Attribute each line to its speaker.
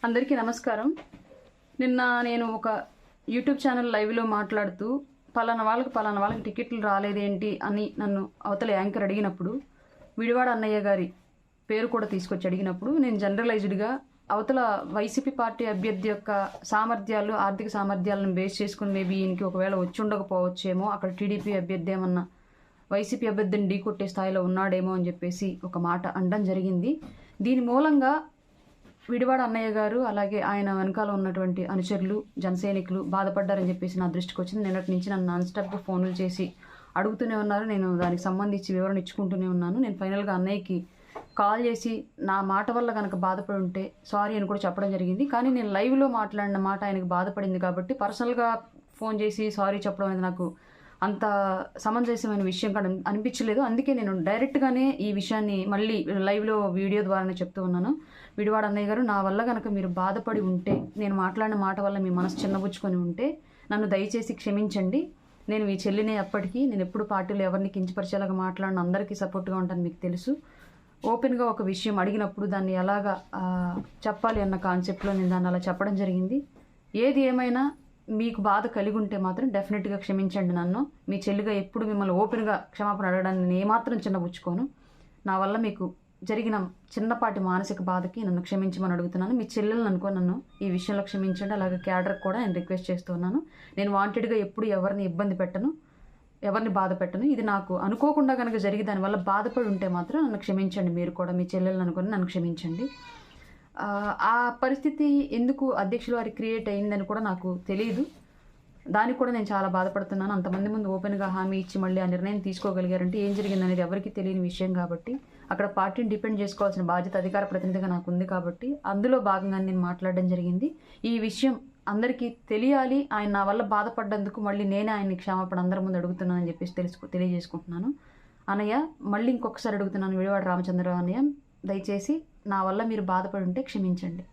Speaker 1: అందరికీ నమస్కారం. నిన్న నేను ఒక యూట్యూబ్ ఛానల్ లైవ్లో మాట్లాడుతూ పలానా వాళ్ళకి టికెట్లు రాలేదేంటి అని నన్ను అవతల యాంకర్ అడిగినప్పుడు, విడివాడ అన్నయ్య గారి పేరు కూడా తీసుకొచ్చి అడిగినప్పుడు నేను జనరలైజ్డ్గా అవతల వైసీపీ పార్టీ అభ్యర్థి యొక్క సామర్థ్యాలు, ఆర్థిక సామర్థ్యాలను బేస్ చేసుకుని మేబీ ఈయనకి ఒకవేళ వచ్చి ఉండకపోవచ్చేమో, అక్కడ టీడీపీ అభ్యర్థి ఏమన్నా వైసీపీ అభ్యర్థిని ఢీకొట్టే స్థాయిలో ఉన్నాడేమో అని చెప్పేసి ఒక మాట అనడం జరిగింది. దీని మూలంగా విడివాడ అన్నయ్య గారు అలాగే ఆయన వెనకాల ఉన్నటువంటి అనుచరులు, జనసైనికులు బాధపడ్డారని చెప్పేసి నా దృష్టికి వచ్చింది. నిన్నటి నుంచి నన్ను నాన్ స్టాప్గా ఫోన్లు చేసి అడుగుతూనే ఉన్నారు. నేను దానికి సంబంధించి వివరణ ఇచ్చుకుంటూనే ఉన్నాను. నేను ఫైనల్గా అన్నయ్యకి కాల్ చేసి నా మాట వల్ల కనుక బాధపడి ఉంటే సారీ అని కూడా చెప్పడం జరిగింది. కానీ నేను లైవ్లో మాట్లాడిన మాట ఆయనకు బాధపడింది కాబట్టి పర్సనల్గా ఫోన్ చేసి సారీ చెప్పడం అనేది నాకు అంత సమంజసమైన విషయం కూడా అనిపించలేదు. అందుకే నేను డైరెక్ట్గానే ఈ విషయాన్ని మళ్ళీ లైవ్లో వీడియో ద్వారానే చెప్తూ ఉన్నాను. విడివాడ అన్నయ్య గారు, నా వల్ల కనుక మీరు బాధపడి ఉంటే, నేను మాట్లాడిన మాట వల్ల మీ మనసు చిన్నబుచ్చుకొని ఉంటే నన్ను దయచేసి క్షమించండి. నేను మీ చెల్లినే అప్పటికి. నేను ఎప్పుడు పార్టీలో ఎవరిని కించపరిచేలాగా మాట్లాడిన అందరికీ సపోర్ట్గా ఉంటాను, మీకు తెలుసు. ఓపెన్గా ఒక విషయం అడిగినప్పుడు దాన్ని ఎలాగా చెప్పాలి అన్న కాన్సెప్ట్లో నేను దాన్ని అలా చెప్పడం జరిగింది. ఏది ఏమైనా మీకు బాధ కలిగి ఉంటే మాత్రం డెఫినెట్గా క్షమించండి నన్ను. మీ చెల్లిగా ఎప్పుడు మిమ్మల్ని ఓపెన్గా క్షమాపణ అడగడానికి నేను ఏమాత్రం చిన్నబుచ్చుకోను. నా వల్ల మీకు జరిగిన చిన్నపాటి మానసిక బాధకి నన్ను క్షమించమని అడుగుతున్నాను. మీ చెల్లెలను అనుకో నన్ను ఈ విషయంలో క్షమించండి. అలాగే క్యాడర్కి కూడా నేను రిక్వెస్ట్ చేస్తున్నాను. నేను వాంటెడ్గా ఎప్పుడు ఎవరిని ఇబ్బంది పెట్టను, ఎవరిని బాధ పెట్టను. ఇది నాకు అనుకోకుండా కనుక జరిగి దానివల్ల బాధపడి ఉంటే మాత్రం నన్ను క్షమించండి. మీరు కూడా మీ చెల్లెలను అనుకొని నన్ను క్షమించండి. ఆ పరిస్థితి ఎందుకు అధ్యక్షుల వారికి క్రియేట్ అయిందని కూడా నాకు తెలియదు. దానికి కూడా నేను చాలా బాధపడుతున్నాను. అంతమంది ముందు ఓపెన్గా హామీ ఇచ్చి మళ్ళీ ఆ నిర్ణయం తీసుకోగలిగారంటే ఏం జరిగింది అనేది ఎవరికి తెలియని విషయం కాబట్టి, అక్కడ పార్టీని డిపెండ్ చేసుకోవాల్సిన బాధ్యత అధికార ప్రతినిధిగా నాకు ఉంది కాబట్టి అందులో భాగంగా నేను మాట్లాడడం జరిగింది. ఈ విషయం అందరికీ తెలియాలి. ఆయన నా వల్ల బాధపడ్డందుకు మళ్ళీ నేనే ఆయన్ని క్షమాపణ అందరి ముందు అడుగుతున్నానని చెప్పేసి తెలియజేసుకుంటున్నాను. అన్నయ్య, మళ్ళీ ఇంకొకసారి అడుగుతున్నాను, విడివాడ రామచంద్రరావు అన్నయ్య, దయచేసి నా వల్ల మీరు బాధపడి ఉంటే క్షమించండి.